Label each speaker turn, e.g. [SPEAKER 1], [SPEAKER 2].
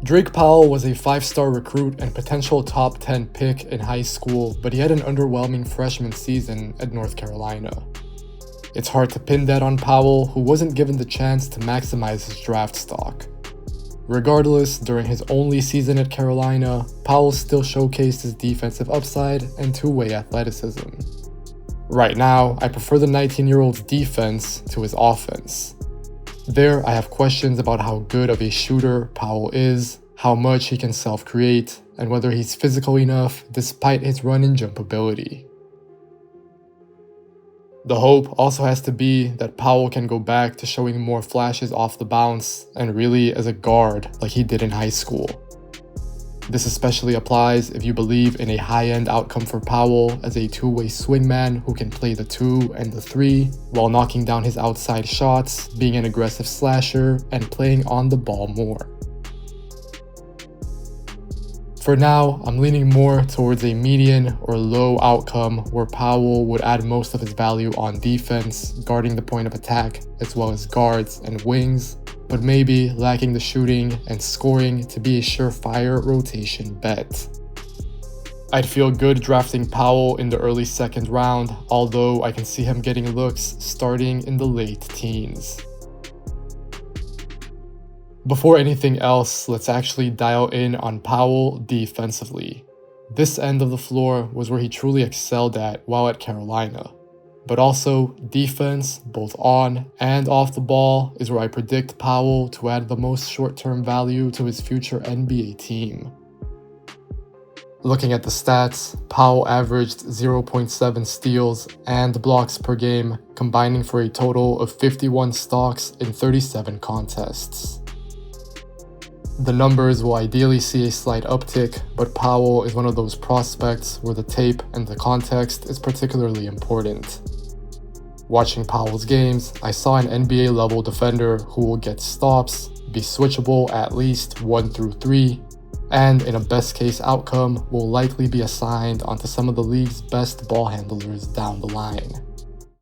[SPEAKER 1] Drake Powell was a 5-star recruit and potential top 10 pick in high school, but he had an underwhelming freshman season at North Carolina. It's hard to pin that on Powell, who wasn't given the chance to maximize his draft stock. Regardless, during his only season at Carolina, Powell still showcased his defensive upside and two-way athleticism. Right now, I prefer the 19-year-old's defense to his offense. There, I have questions about how good of a shooter Powell is, how much he can self-create, and whether he's physical enough despite his run and jump ability. The hope also has to be that Powell can go back to showing more flashes off the bounce and really as a guard like he did in high school. This especially applies if you believe in a high-end outcome for Powell as a two-way swingman who can play the 2 and the 3 while knocking down his outside shots, being an aggressive slasher, and playing on the ball more. For now, I'm leaning more towards a median or low outcome where Powell would add most of his value on defense, guarding the point of attack, as well as guards and wings, but maybe lacking the shooting and scoring to be a surefire rotation bet. I'd feel good drafting Powell in the early second round, although I can see him getting looks starting in the late teens. Before anything else, let's actually dial in on Powell defensively. This end of the floor was where he truly excelled at while at Carolina. But also, defense, both on and off the ball, is where I predict Powell to add the most short-term value to his future NBA team. Looking at the stats, Powell averaged 0.7 steals and blocks per game, combining for a total of 51 stocks in 37 contests. The numbers will ideally see a slight uptick, but Powell is one of those prospects where the tape and the context is particularly important. Watching Powell's games, I saw an NBA level defender who will get stops, be switchable at least 1 through 3, and in a best case outcome will likely be assigned onto some of the league's best ball handlers down the line.